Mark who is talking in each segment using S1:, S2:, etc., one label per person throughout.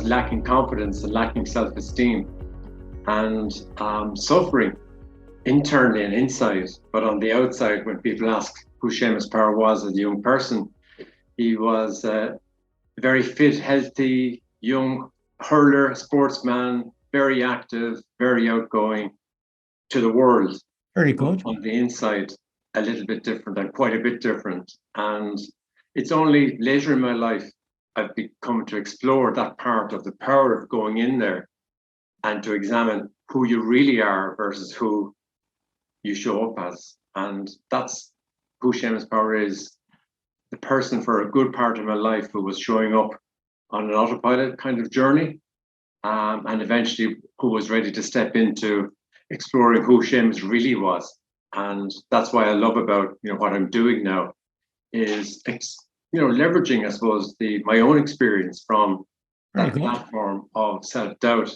S1: lacking confidence and lacking self-esteem and suffering internally and inside. But on the outside, when people ask who Seamus Power was as a young person, he was a very fit, healthy, young hurler, sportsman, very active, very outgoing to the world.
S2: Very good.
S1: On the inside, a little bit different and quite a bit different. And it's only later in my life I've become to explore that part of the power of going in there and to examine who you really are versus who you show up as. And that's who Seamus Power is. The person for a good part of my life who was showing up on an autopilot kind of journey, and eventually who was ready to step into exploring who Seamus really was. And that's why I love about what I'm doing now is leveraging, I suppose, my own experience from that platform of self-doubt,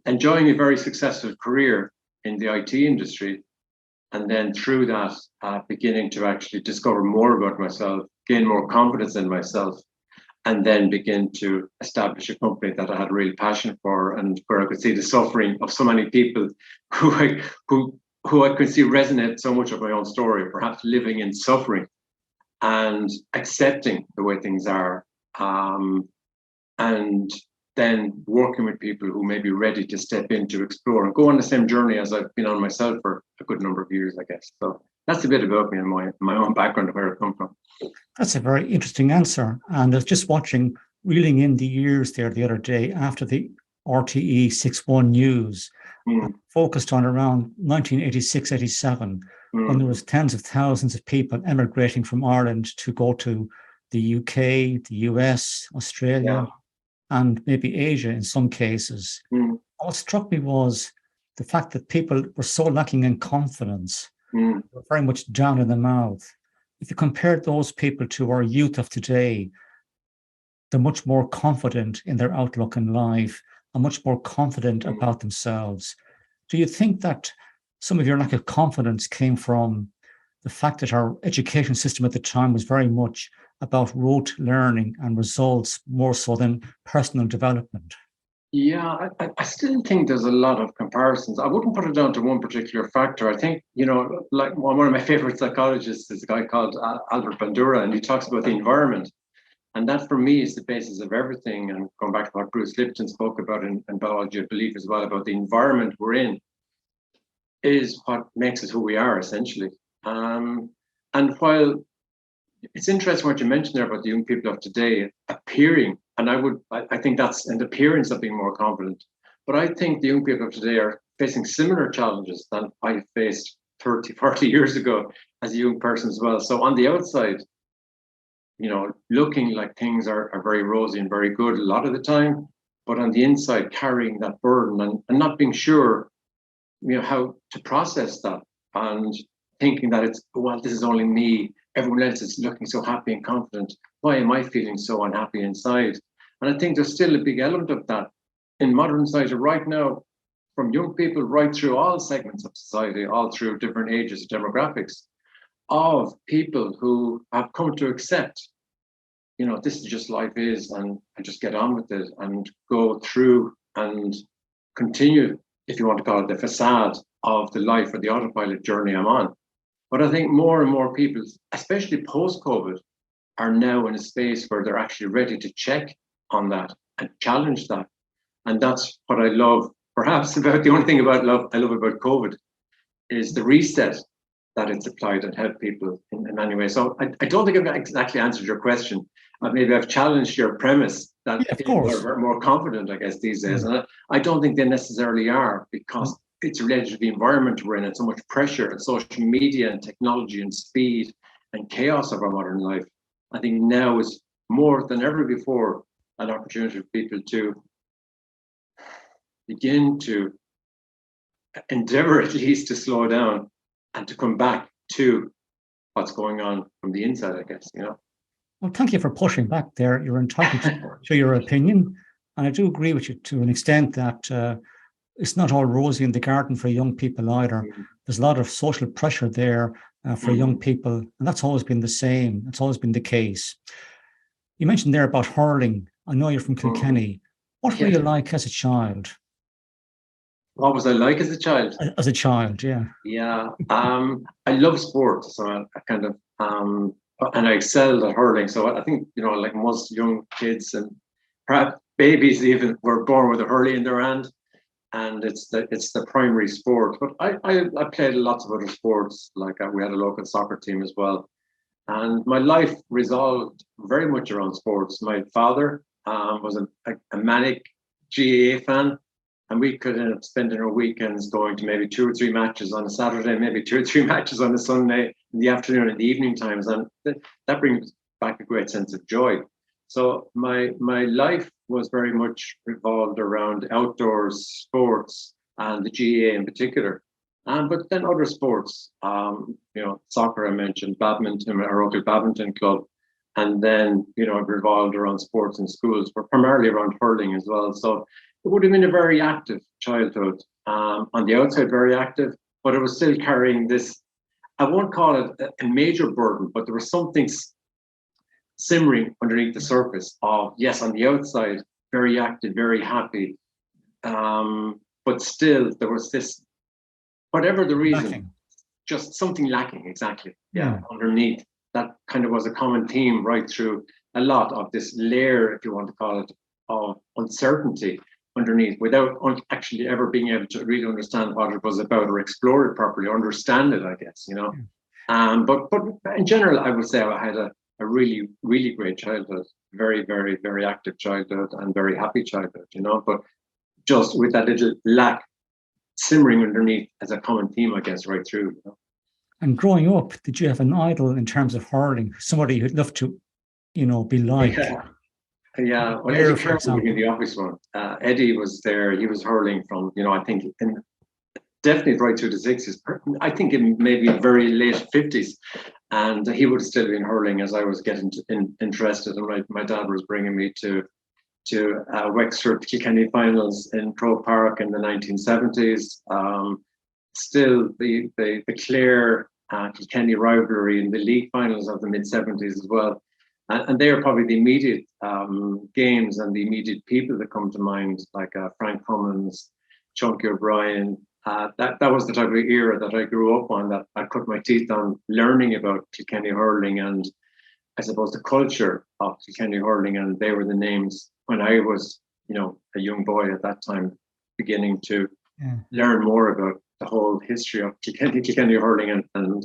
S1: enjoying a very successful career in the IT industry, and then through that beginning to actually discover more about myself, gain more confidence in myself, and then begin to establish a company that I had real passion for, and where I could see the suffering of so many people who I could see resonate so much of my own story, perhaps living in suffering and accepting the way things are, and then working with people who may be ready to step in to explore and go on the same journey as I've been on myself for a good number of years, I guess. So that's a bit about me and my own background, where I've come from.
S2: That's a very interesting answer. And I was just reeling in the years there the other day after the RTE 6-1 news, focused on around 1986-87, when there was tens of thousands of people emigrating from Ireland to go to the UK, the US, Australia, and maybe Asia in some cases. What struck me was the fact that people were so lacking in confidence, were very much down in the mouth. If you compare those people to our youth of today, they're much more confident in their outlook in life and much more confident about themselves. Do you think that some of your lack of confidence came from the fact that our education system at the time was very much about rote learning and results more so than personal development?
S1: Yeah, I still think there's a lot of comparisons. I wouldn't put it down to one particular factor. I think, like one of my favorite psychologists is a guy called Albert Bandura, and he talks about the environment. And that for me is the basis of everything. And going back to what Bruce Lipton spoke about in biology of belief as well, about the environment we're in is what makes us who we are, essentially. And while it's interesting what you mentioned there about the young people of today appearing, and I think that's an appearance of being more confident. But I think the young people of today are facing similar challenges than I faced 30, 40 years ago as a young person as well. So on the outside, looking like things are very rosy and very good a lot of the time, but on the inside carrying that burden and not being sure, how to process that, and thinking that this is only me. Everyone else is looking so happy and confident. Why am I feeling so unhappy inside? And I think there's still a big element of that in modern society right now, from young people right through all segments of society, all through different ages, demographics, of people who have come to accept, this is just life is, and just get on with it and go through and continue, if you want to call it the facade of the life or the autopilot journey I'm on. But I think more and more people, especially post-COVID, are now in a space where they're actually ready to check on that and challenge that. And that's what I love, perhaps about the only thing I love about COVID is the reset that it's applied and helped people in many ways. So I don't think I've exactly answered your question. Maybe I've challenged your premise that people are more confident, I guess, these days. And I don't think they necessarily are, because it's related to the environment we're in and so much pressure and social media and technology and speed and chaos of our modern life. I think now is more than ever before an opportunity for people to begin to endeavor at least to slow down and to come back to what's going on from the inside, I guess,
S2: Well, thank you for pushing back there. You're entitled to your opinion. And I do agree with you to an extent that it's not all rosy in the garden for young people either. There's a lot of social pressure there for young people, and that's always been the same. It's always been the case. You mentioned there about hurling I know you're from Kilkenny. What were you like as a child?
S1: What was I like as a child?
S2: As a child, yeah.
S1: Yeah, I love sports, so I kind of and I excelled at hurling. So I think, you know, like most young kids and perhaps babies even, were born with a hurley in their hand, and it's the primary sport. But I played lots of other sports. Like we had a local soccer team as well, and my life resolved very much around sports. My father was a manic GAA fan, and we could end up spending our weekends going to maybe 2 or 3 matches on a Saturday, maybe 2 or 3 matches on a Sunday in the afternoon and the evening times, and that brings back a great sense of joy. So my life was very much revolved around outdoors sports and the GAA in particular. But then other sports, you know, soccer I mentioned, badminton, our local badminton club, and then, you know, it revolved around sports in schools, but primarily around hurling as well. So it would have been a very active childhood. On the outside, very active, but it was still carrying this. I won't call it a major burden, but there was something simmering underneath the surface of, yes, on the outside, very active, very happy, but still there was this, whatever the reason,
S2: Lacking.
S1: just something lacking, exactly.
S2: Yeah.
S1: Underneath. That kind of was a common theme right through a lot of this layer, if you want to call it, of uncertainty underneath, without actually ever being able to really understand what it was about or explore it properly, understand it, I guess, you know. But in general, I would say I had a really, really great childhood, very, very, very active childhood, and very happy childhood, you know, but just with that little lack simmering underneath as a common theme, I guess, right through. You know?
S2: And growing up, did you have an idol in terms of hurling? Somebody you'd love to, you know, be like?
S1: Yeah. Well,
S2: Player,
S1: Eddie
S2: for
S1: Kerr would be
S2: example.
S1: the obvious one. Eddie was there. He was hurling from, you know, I think definitely right through the 60s. I think in maybe very late 50s. And he would have still been hurling as I was getting interested. And my dad was bringing me to Wexford Kilkenny finals in Croke Park in the 1970s. Still the Clare Kilkenny rivalry in the league finals of the mid 70s as well. And they are probably the immediate games and the immediate people that come to mind, like Frank Cummins, Chunky O'Brien. That was the type of era that I grew up on, that I cut my teeth on learning about Kilkenny hurling and, I suppose, the culture of Kilkenny hurling. And they were the names when I was, you know, a young boy at that time, beginning to learn more about the whole history of Kilkenny hurling and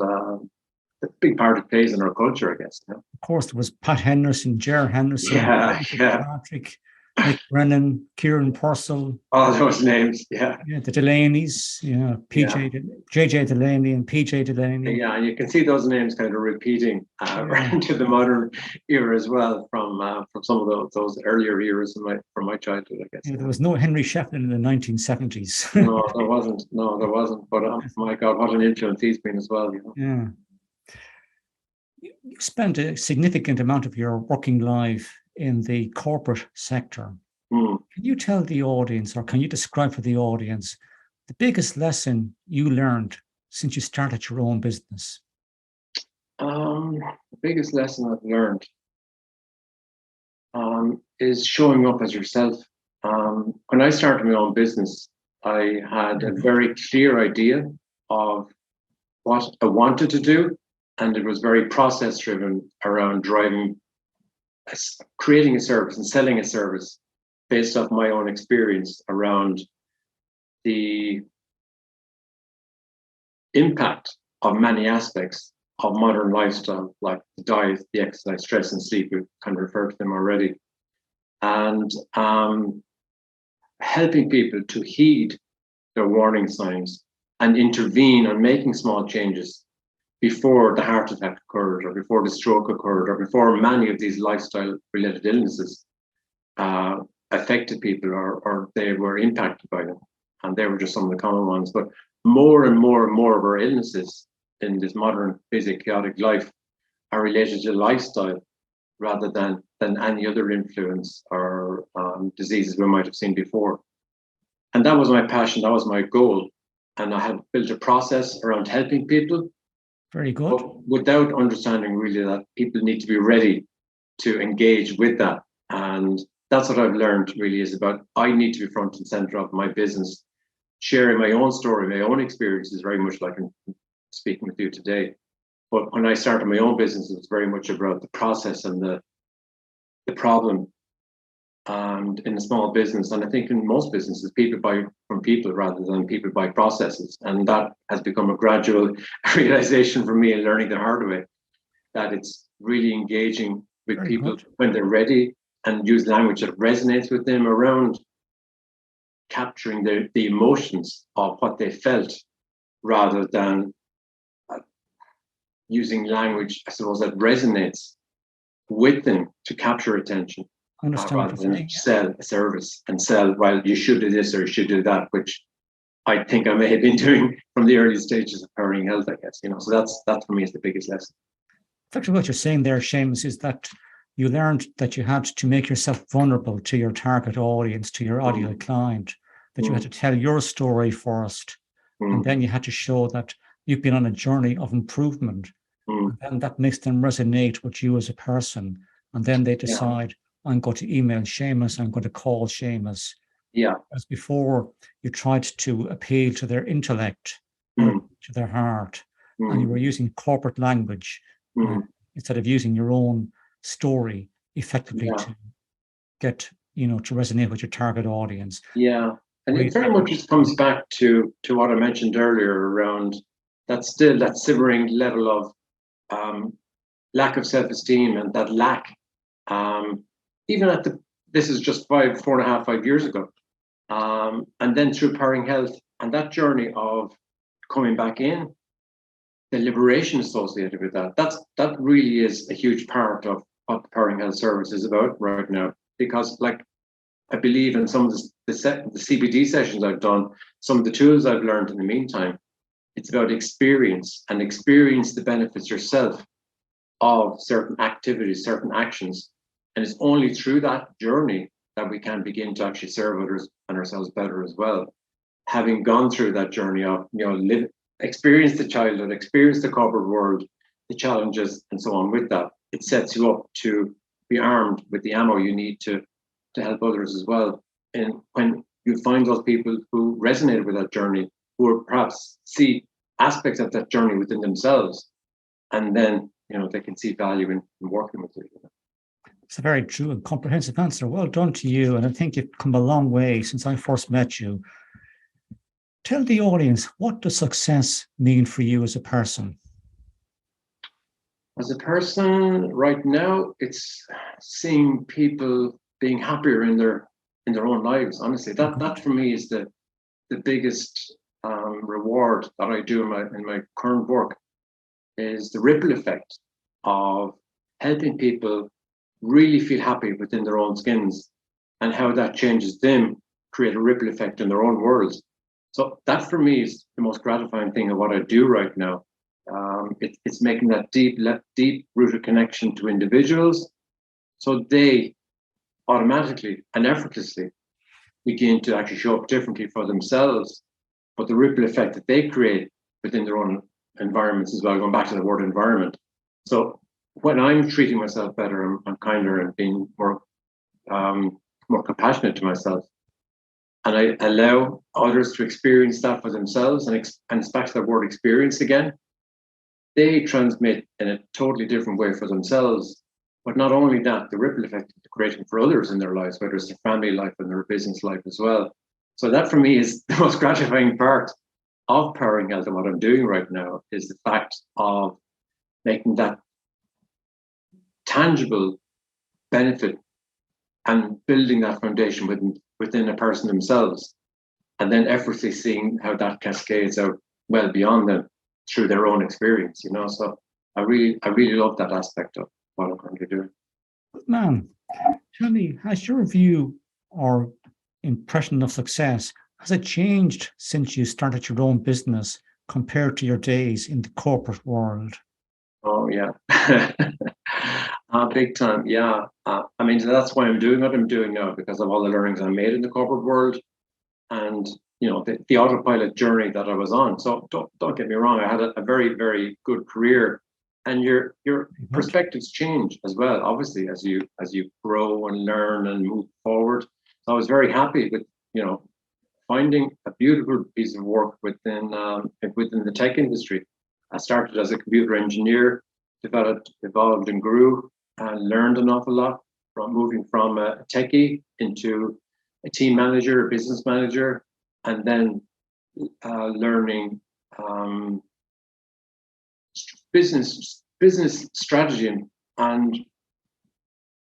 S1: the big part it plays in our culture, I guess. You know?
S2: Of course, there was Pat Henderson, Ger Henderson, Patrick, Nick Brennan, Kieran Purcell.
S1: All those names, yeah.
S2: Yeah, the Delaney's, JJ Delaney and PJ Delaney.
S1: Yeah, and you can see those names kind of repeating into the modern era as well from some of those earlier eras from my childhood, I guess.
S2: Yeah, there was no Henry Shefflin in the 1970s.
S1: No, there wasn't. No, there wasn't. But my God, what an influence he's been as well. You know?
S2: Yeah. You spent a significant amount of your working life in the corporate sector. Can you tell the audience, or can you describe for the audience, the biggest lesson you learned since you started your own business?
S1: The biggest lesson I've learned is showing up as yourself. When I started my own business, I had a very clear idea of what I wanted to do, and it was very process driven around creating a service and selling a service based off my own experience around the impact of many aspects of modern lifestyle, like the diet, the exercise, stress, and sleep. We've kind of referred to them already. And helping people to heed their warning signs and intervene on making small changes before the heart attack occurred, or before the stroke occurred, or before many of these lifestyle-related illnesses affected people, or they were impacted by them. And they were just some of the common ones. But more and more and more of our illnesses in this modern, busy, chaotic life are related to lifestyle rather than any other influence or diseases we might have seen before. And that was my passion, that was my goal. And I had built a process around helping people.
S2: Very good.
S1: But without understanding really that people need to be ready to engage with that. And that's what I've learned really is about, I need to be front and center of my business, sharing my own story, my own experiences, very much like I'm speaking with you today. But when I started my own business, it was very much about the process and the problem. And in a small business, and I think in most businesses, people buy from people rather than people buy processes. And that has become a gradual realization for me and learning the hard way, that it's really engaging with
S2: Very
S1: people
S2: good.
S1: when they're ready and use language that resonates with them around capturing the emotions of what they felt rather than using language, I suppose, that resonates with them to capture attention.
S2: I understand what
S1: Rather
S2: you're
S1: than
S2: saying.
S1: sell a service and sell, well, you should do this or you should do that, which I think I may have been doing from the early stages of Powering Health, I guess. So that for me is the biggest lesson.
S2: Effectively, what you're saying there, Seamus, is that you learned that you had to make yourself vulnerable to your target audience, to your ideal client, that you had to tell your story first, and then you had to show that you've been on a journey of improvement, and then that makes them resonate with you as a person, and then they decide, I'm going to email Seamus, I'm going to call Seamus.
S1: Yeah.
S2: As before, you tried to appeal to their intellect or to their heart, and you were using corporate language instead of using your own story effectively to get, to resonate with your target audience.
S1: Yeah. And it very much just comes back to what I mentioned earlier around that simmering level of lack of self-esteem and that lack. Even this is just 4.5, 5 years ago. And then through Powering Health and that journey of coming back in, the liberation associated with that really is a huge part of what the Powering Health service is about right now. Because like I believe in some of the CBD sessions I've done, some of the tools I've learned in the meantime, it's about experience the benefits yourself of certain activities, certain actions. And it's only through that journey that we can begin to actually serve others and ourselves better as well. Having gone through that journey of, experience the childhood, experience the corporate world, the challenges and so on with that, it sets you up to be armed with the ammo you need to help others as well. And when you find those people who resonated with that journey, who are perhaps see aspects of that journey within themselves, and then, they can see value in working with you.
S2: It's a very true and comprehensive answer. Well done to you. And I think you've come a long way since I first met you. Tell the audience, what does success mean for you as a person?
S1: As a person right now, it's seeing people being happier in their own lives. Honestly, that for me is the biggest reward that I do in my current work, is the ripple effect of helping people really feel happy within their own skins, and how that changes them, create a ripple effect in their own worlds. So that for me is the most gratifying thing of what I do right now. It's making that deep rooted connection to individuals, so they automatically and effortlessly begin to actually show up differently for themselves, but the ripple effect that they create within their own environments as well, going back to the word environment. So when I'm treating myself better, I'm kinder and being more compassionate to myself, and I allow others to experience that for themselves, and it's back to that word experience again. They transmit in a totally different way for themselves. But not only that, the ripple effect they're creating for others in their lives, whether it's their family life and their business life as well. So that for me is the most gratifying part of Powering Health, and what I'm doing right now is the fact of making that tangible benefit and building that foundation within a person themselves, and then effortlessly seeing how that cascades out well beyond them through their own experience. So I really love that aspect of what I'm currently doing.
S2: Man, tell me, has your view or impression of success, has it changed since you started your own business compared to your days in the corporate world?
S1: Oh yeah, big time. Yeah, that's why I'm doing what I'm doing now, because of all the learnings I made in the corporate world, and the autopilot journey that I was on. So don't get me wrong, I had a very, very good career and your perspectives change as well, obviously, as you grow and learn and move forward. So I was very happy with, finding a beautiful piece of work within the tech industry. I started as a computer engineer, developed, evolved, and grew, and learned an awful lot from moving from a techie into a team manager, a business manager, and then learning business strategy and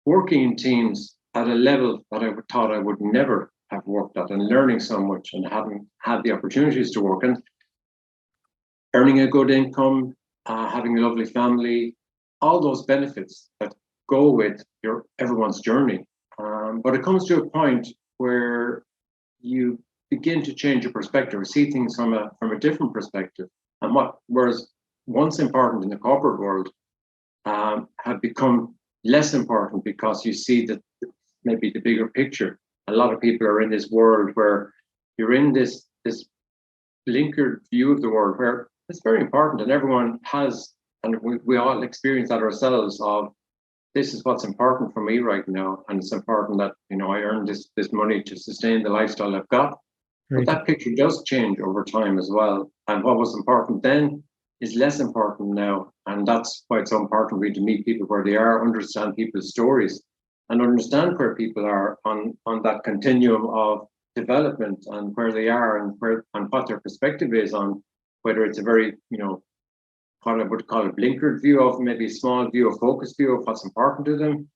S1: working in teams at a level that I thought I would never have worked at, and learning so much and having had the opportunities to work and earning a good income, having a lovely family, all those benefits that go with everyone's journey. But it comes to a point where you begin to change your perspective or see things from a different perspective. And whereas once important in the corporate world have become less important because you see that maybe the bigger picture. A lot of people are in this world where you're in this blinkered view of the world where it's very important, and everyone has, and we all experience that ourselves, of this is what's important for me right now, and it's important that I earn this money to sustain the lifestyle I've got. But that picture does change over time as well, and what was important then is less important now, and that's why it's so important for me to meet people where they are, understand people's stories, and understand where people are on that continuum of development and where they are and what their perspective is on whether it's a very, what I would call a blinkered view of, maybe a small view, a focused view of what's important to them,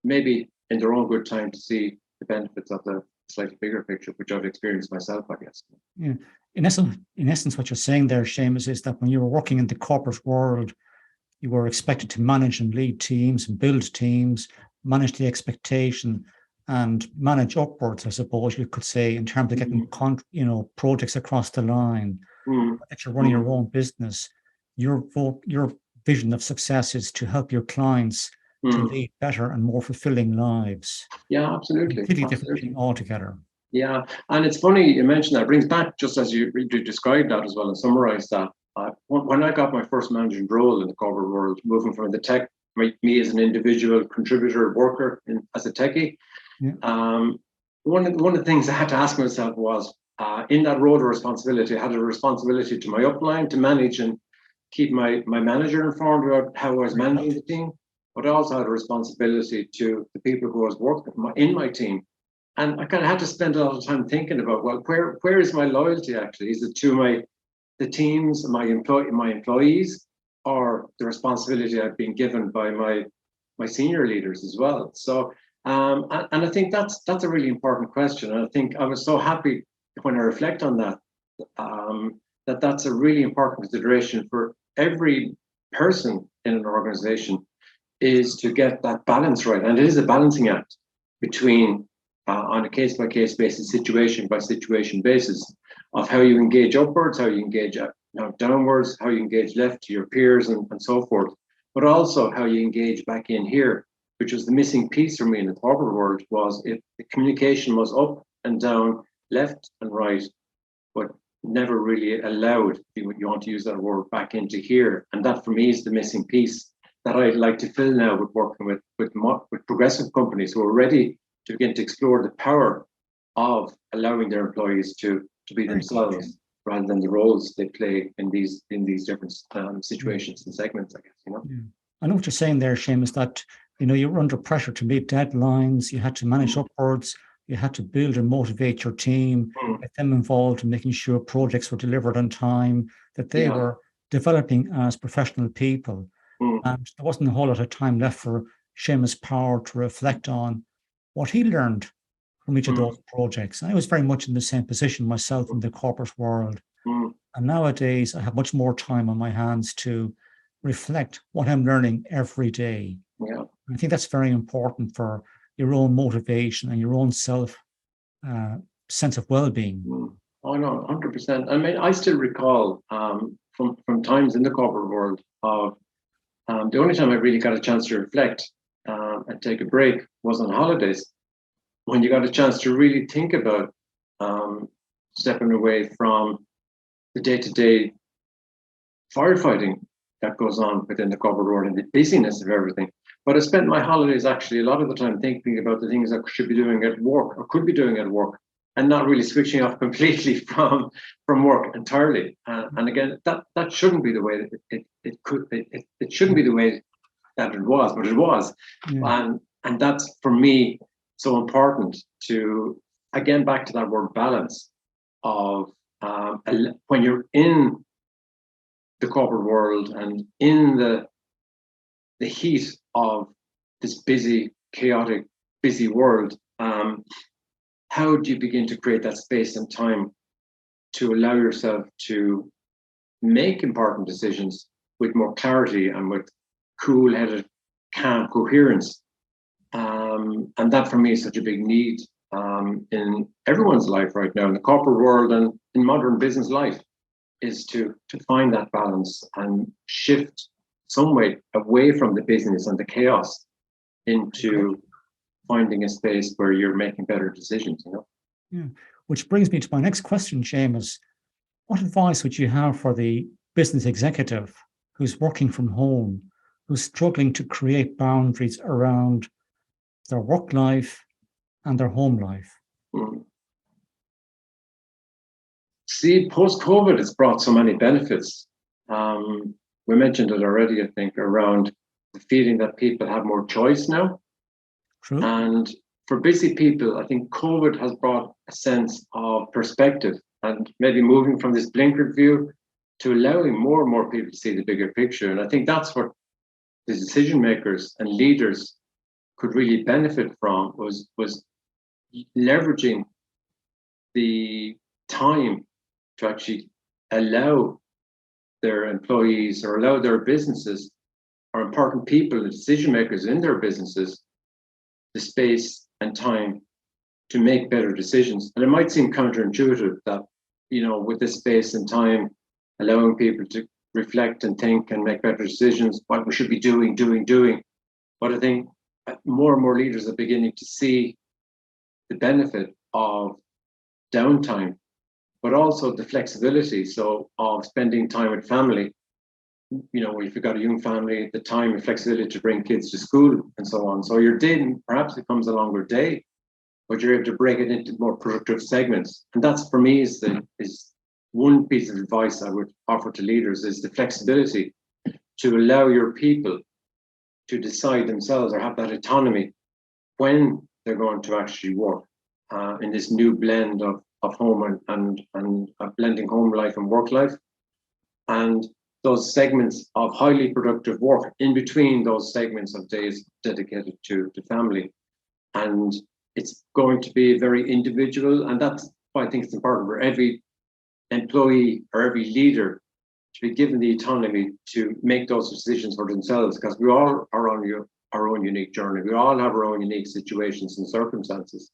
S1: maybe in their own good time to see the benefits of the slightly bigger picture, which I've experienced myself, I guess.
S2: Yeah. In essence, what you're saying there, Seamus, is that when you were working in the corporate world, you were expected to manage and lead teams and build teams, manage the expectation, and manage upwards, I suppose you could say, in terms of getting projects across the line. That you're running your own business. Your vision of success is to help your clients to lead better and more fulfilling lives.
S1: Yeah, absolutely.
S2: Completely different thing altogether.
S1: Yeah, and it's funny you mentioned that. It brings back, just as you described that as well and summarized that. When I got my first managing role in the corporate world, moving from the tech, me as an individual contributor, worker as a techie, one of the things I had to ask myself was, in that role of responsibility, I had a responsibility to my upline to manage and keep my manager informed about how I was managing the team, but I also had a responsibility to the people who I was working in my team. And I kind of had to spend a lot of time thinking about, well, where is my loyalty actually? Is it to the teams, my employees, or the responsibility I've been given by my senior leaders as well? So, and I think that's a really important question. And I think I was so happy when I reflect on that, that's a really important consideration for every person in an organization, is to get that balance right. And it is a balancing act between, on a case-by-case basis, situation-by-situation basis, of how you engage upwards, how you engage downwards, how you engage left to your peers and so forth, but also how you engage back in here, which was the missing piece for me in the corporate world, was if the communication was up and down, left and right, but never really allowed, you want to use that word, back into here. And that for me is the missing piece that I'd like to fill now with working with progressive companies who are ready to begin to explore the power of allowing their employees to be themselves rather than the roles they play in these different situations and segments, I guess,
S2: Yeah. I know what you're saying there, Seamus, that you were under pressure to meet deadlines, you had to manage upwards, you had to build and motivate your team, get them involved in making sure projects were delivered on time, that they were developing as professional people. And there wasn't a whole lot of time left for Seamus Power to reflect on what he learned from each of those projects. And I was very much in the same position myself in the corporate world. And nowadays, I have much more time on my hands to reflect what I'm learning every day.
S1: Yeah.
S2: I think that's very important for your own motivation and your own sense of well-being.
S1: Oh no, 100%. I mean, I still recall from times in the corporate world of the only time I really got a chance to reflect and take a break was on holidays, when you got a chance to really think about stepping away from the day-to-day firefighting that goes on within the corporate world and the busyness of everything. But I spent my holidays actually a lot of the time thinking about the things I should be doing at work or could be doing at work, and not really switching off completely from work entirely. And again, that shouldn't be the way that it shouldn't be the way that it was, but it was.
S2: Yeah.
S1: And that's for me so important to, again, back to that word balance of when you're in the corporate world and in the heat of this busy, chaotic, busy world, how do you begin to create that space and time to allow yourself to make important decisions with more clarity and with cool-headed, calm coherence? And that for me is such a big need in everyone's life right now, in the corporate world and in modern business life, is to find that balance and shift some way away from the business and the chaos into finding a space where you're making better decisions, you know?
S2: Yeah. Which brings me to my next question, Seamus. What advice would you have for the business executive who's working from home, who's struggling to create boundaries around their work life and their home life?
S1: See, post-COVID, it's brought so many benefits. We mentioned it already, I think, around the feeling that people have more choice now.
S2: True.
S1: And for busy people, I think COVID has brought a sense of perspective and maybe moving from this blinkered view to allowing more and more people to see the bigger picture. And I think that's what the decision makers and leaders could really benefit from, was leveraging the time to actually allow their employees or allow their businesses or important people and decision makers in their businesses the space and time to make better decisions. And it might seem counterintuitive that, you know, with this space and time, allowing people to reflect and think and make better decisions, what we should be doing. But I think more and more leaders are beginning to see the benefit of downtime, but also the flexibility. So of spending time with family, you know, if you've got a young family, the time and flexibility to bring kids to school and so on. So your day perhaps becomes a longer day, but you're able to break it into more productive segments. And that's, for me, is one piece of advice I would offer to leaders, is the flexibility to allow your people to decide themselves or have that autonomy when they're going to actually work in this new blend of home and blending home life and work life. And those segments of highly productive work in between those segments of days dedicated to family. And it's going to be very individual. And that's why I think it's important for every employee or every leader to be given the autonomy to make those decisions for themselves, because we all are on our own unique journey. We all have our own unique situations and circumstances,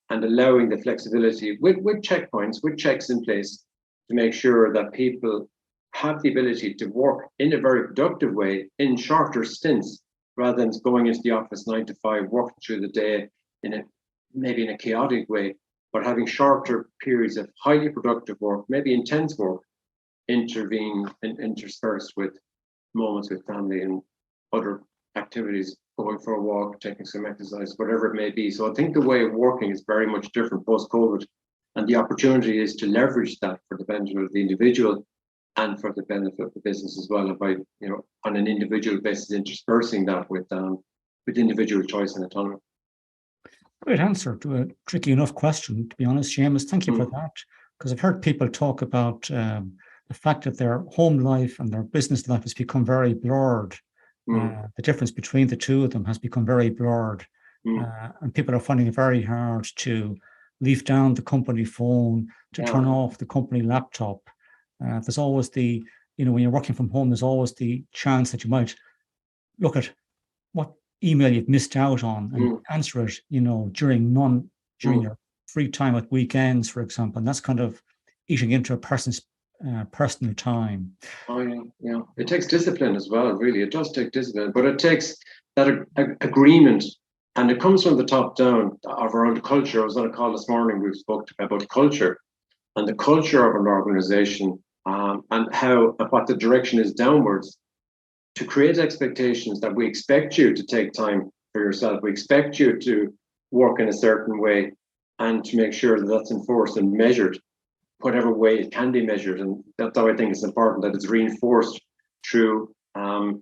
S1: and allowing the flexibility with checkpoints, with checks in place to make sure that people have the ability to work in a very productive way in shorter stints, rather than going into the office 9 to 5, working through the day maybe in a chaotic way, but having shorter periods of highly productive work, maybe intense work, interspersed with moments with family and other activities, going for a walk, taking some exercise, whatever it may be. So I think the way of working is very much different post-COVID, and the opportunity is to leverage that for the benefit of the individual and for the benefit of the business as well, by, you know, on an individual basis, interspersing that with individual choice and autonomy.
S2: Great answer to a tricky enough question, to be honest, Seamus. Thank you for that, because I've heard people talk about the fact that their home life and their business life has become very blurred. The difference between the two of them has become very blurred, and people are finding it very hard to leave down the company phone, to turn off the company laptop. There's always when you're working from home, there's always the chance that you might look at what email you've missed out on and answer it, during your free time at weekends, for example. And that's kind of eating into a person's personal time.
S1: Oh yeah. It takes discipline as well, really. It does take discipline, but it takes that agreement, and it comes from the top down of our own culture. I was on a call this morning, we spoke about culture and the culture of an organization, and what the direction is downwards. to create expectations that we expect you to take time for yourself. We expect you to work in a certain way, and to make sure that that's enforced and measured, whatever way it can be measured. And that's how I think it's important that it's reinforced through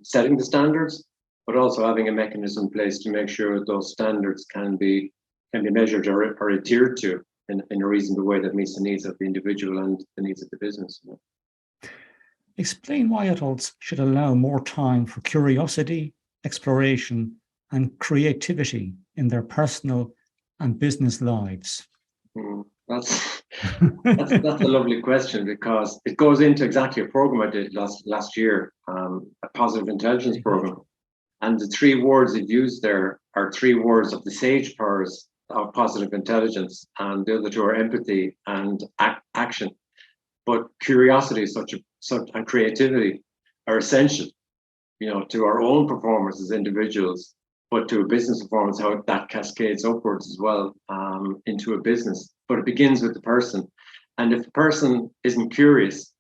S1: setting the standards, but also having a mechanism in place to make sure those standards can be measured or adhered to in a reasonable way that meets the needs of the individual and the needs of the business.
S2: Explain why adults should allow more time for curiosity, exploration, and creativity in their personal and business lives.
S1: That's a lovely question, because it goes into exactly a program I did last year, a positive intelligence program. And the three words you've used there are three words of the SAGE powers of positive intelligence, and the other two are empathy and action. But curiosity and creativity are essential, to our own performance as individuals, but to a business performance, how that cascades upwards as well into a business. But it begins with the person. And if the person isn't curious,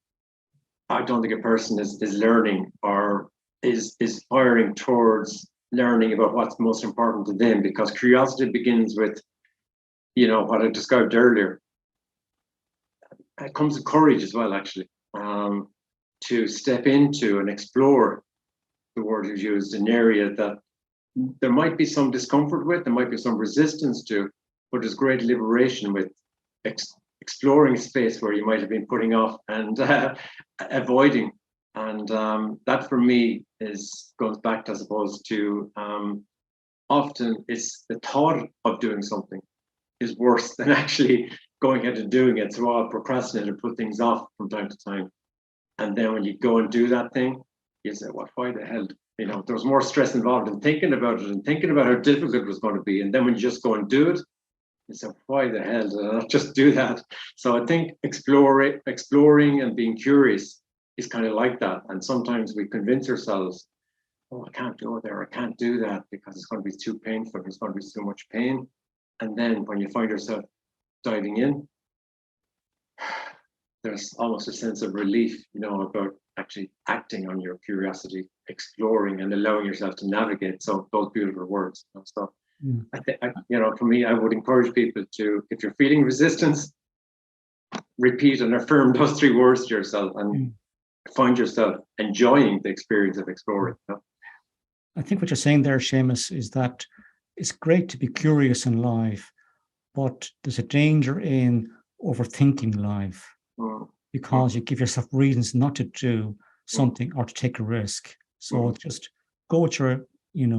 S1: I don't think a person is learning or is firing towards learning about what's most important to them, because curiosity begins with, what I described earlier. It comes with courage as well, actually, to step into and explore, the word you've used, an area that there might be some discomfort with, there might be some resistance to, but there's great liberation with exploring space where you might have been putting off and avoiding. And that for me goes back, I suppose, to often it's the thought of doing something is worse than actually going ahead and doing it. So I'll procrastinate and put things off from time to time. And then when you go and do that thing, you say, why the hell? There's more stress involved in thinking about it and thinking about how difficult it was going to be. And then when you just go and do it, you say, why the hell did I not just do that? So I think exploring and being curious is kind of like that. And sometimes we convince ourselves, I can't go there, I can't do that because it's going to be too painful, there's going to be so much pain. And then when you find yourself diving in, there's almost a sense of relief, about actually acting on your curiosity, exploring and allowing yourself to navigate. So those beautiful words. So for me, I would encourage people to, if you're feeling resistance, repeat and affirm those three words to yourself and find yourself enjoying the experience of exploring.
S2: I think what you're saying there, Seamus, is that it's great to be curious in life, but there's a danger in overthinking life because you give yourself reasons not to do something or to take a risk. So just go with your,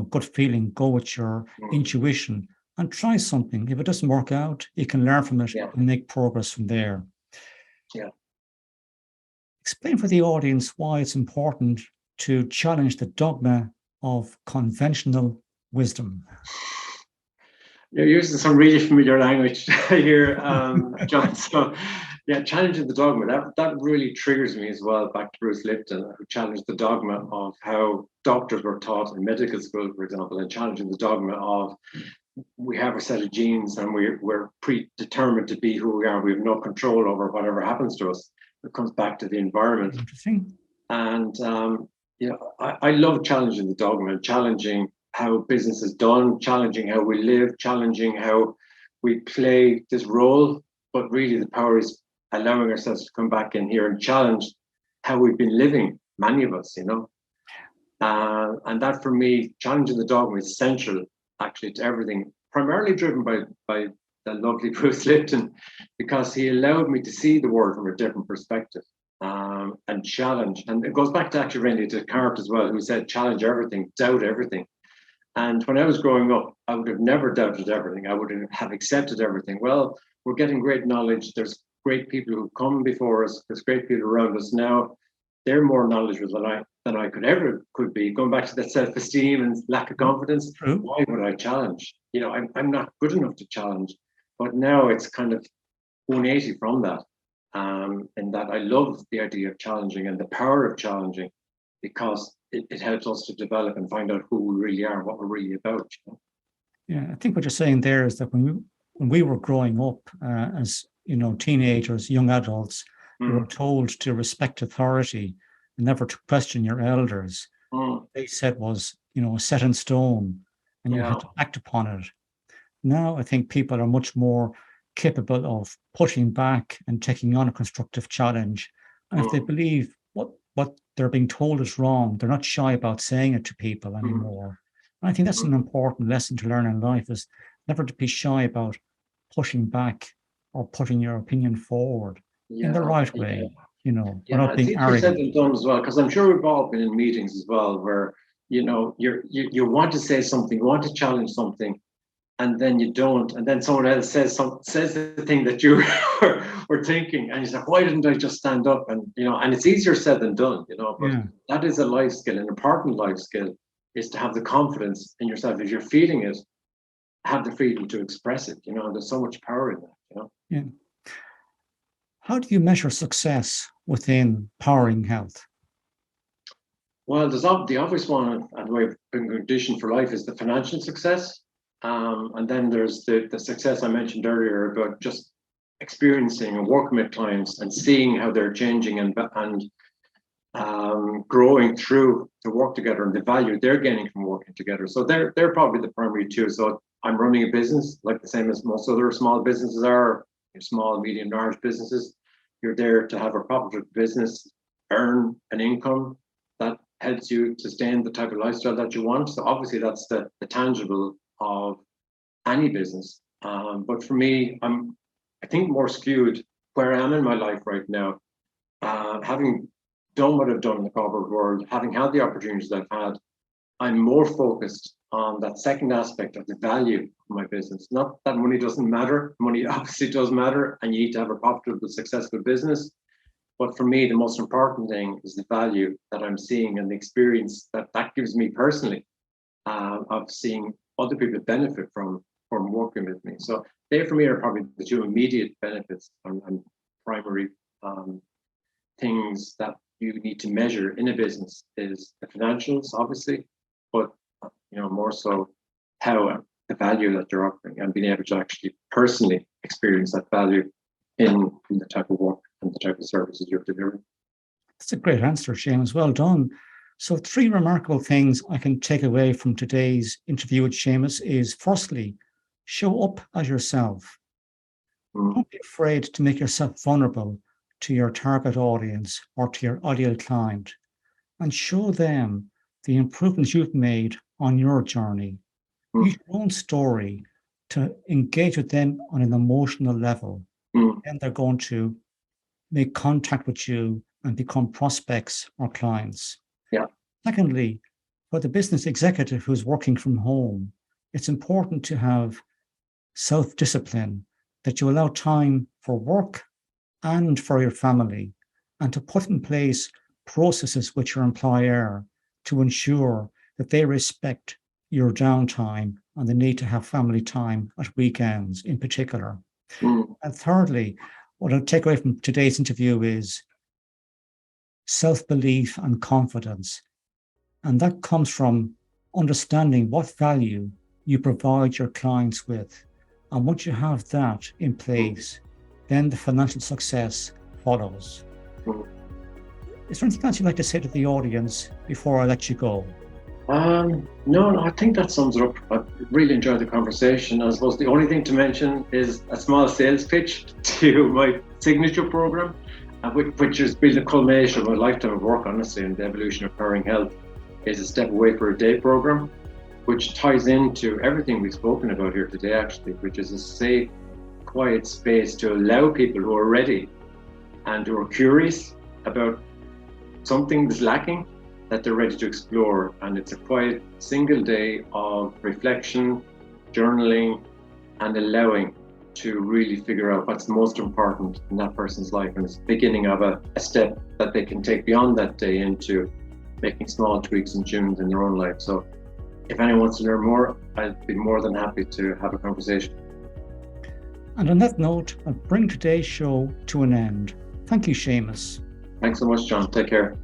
S2: gut feeling, go with your intuition and try something. If it doesn't work out, you can learn from it and make progress from there.
S1: Yeah.
S2: Explain for the audience why it's important to challenge the dogma of conventional wisdom.
S1: You're using some really familiar language here, John. So, challenging the dogma, that really triggers me as well, back to Bruce Lipton, who challenged the dogma of how doctors were taught in medical school, for example, and challenging the dogma of we have a set of genes and we're predetermined to be who we are. We have no control over whatever happens to us. It comes back to the environment.
S2: Interesting.
S1: And, I love challenging the dogma and challenging how business is done, challenging how we live, challenging how we play this role. But really the power is allowing ourselves to come back in here and challenge how we've been living, many of us, and that for me, challenging the dogma is essential actually to everything, primarily driven by the lovely Bruce Lipton, because he allowed me to see the world from a different perspective and challenge. And it goes back to actually Randy Descartes as well, who said, challenge everything, doubt everything. And when I was growing up, I would have never doubted everything. I would have accepted everything. Well, we're getting great knowledge. There's great people who've come before us. There's great people around us now. They're more knowledgeable than I could be. Going back to that self-esteem and lack of confidence, why would I challenge? I'm not good enough to challenge. But now it's kind of 180 from that. And that I love the idea of challenging and the power of challenging, because it helps us to develop and find out who we really are, what we're really about.
S2: Yeah, I think what you're saying there is that when we were growing up as teenagers, young adults, we were told to respect authority and never to question your elders. they said was, set in stone, and you had to act upon it. Now, I think people are much more capable of pushing back and taking on a constructive challenge. And if they believe what they're being told is wrong, they're not shy about saying it to people anymore. And I think that's an important lesson to learn in life, is never to be shy about pushing back or putting your opinion forward in the right way. We're not being arrogant.
S1: It's easier said than done as well, because I'm sure we've all been in meetings as well where, you want to say something, you want to challenge something, and then you don't, and then someone else says the thing that you were thinking, and you say, why didn't I just stand up? And and it's easier said than done, but that is a life skill. An important life skill is to have the confidence in yourself. If you're feeling it, have the freedom to express it. There's so much power in that.
S2: Yeah. How do you measure success within Powering Health?
S1: Well, there's the obvious one, and the way of being conditioned for life, is the financial success. And then there's the success I mentioned earlier about just experiencing and working with clients and seeing how they're changing and growing through the work together, and the value they're gaining from working together. So they're probably the primary two. So I'm running a business like the same as most other small businesses are, small, medium, large businesses. You're there to have a profitable business, earn an income that helps you sustain the type of lifestyle that you want. So obviously that's the tangible of any business. But for me, I think more skewed where I am in my life right now, having done what I've done in the corporate world, having had the opportunities I've had, I'm more focused on that second aspect of the value of my business. Not that money doesn't matter. Money obviously does matter, and you need to have a profitable, successful business. But for me, the most important thing is the value that I'm seeing and the experience that gives me personally, of seeing other people benefit from working with me. So they, for me, are probably the two immediate benefits and primary things that you need to measure in a business, is the financials, obviously, but more so how the value that you're offering, and being able to actually personally experience that value in the type of work and the type of services you're delivering.
S2: That's a great answer, Seamus. Well done. So 3 remarkable things I can take away from today's interview with Seamus is, firstly, show up as yourself. Don't be afraid to make yourself vulnerable to your target audience or to your ideal client, and show them the improvements you've made on your journey. Use your own story to engage with them on an emotional level. And they're going to make contact with you and become prospects or clients.
S1: Yeah.
S2: Secondly, for the business executive who's working from home, it's important to have self-discipline, that you allow time for work and for your family, and to put in place processes with your employer to ensure that they respect your downtime and the need to have family time at weekends in particular. And thirdly, what I'll take away from today's interview is self-belief and confidence. And that comes from understanding what value you provide your clients with. And once you have that in place, then the financial success follows. Is there anything else you'd like to say to the audience before I let you go?
S1: No, I think that sums it up. I really enjoyed the conversation. I suppose the only thing to mention is a small sales pitch to my signature program, which has been the culmination of a lifetime of work, honestly, in the evolution of Powering Health. Is a Step Away for a Day program, which ties into everything we've spoken about here today, actually, which is a safe, quiet space to allow people who are ready and who are curious about something that's lacking, that they're ready to explore. And it's a quiet single day of reflection, journaling, and allowing to really figure out what's most important in that person's life. And it's the beginning of a step that they can take beyond that day into making small tweaks and tunes in their own life. So if anyone wants to learn more, I'd be more than happy to have a conversation.
S2: And on that note, I'll bring today's show to an end. Thank you, Seamus.
S1: Thanks so much, John. Take care.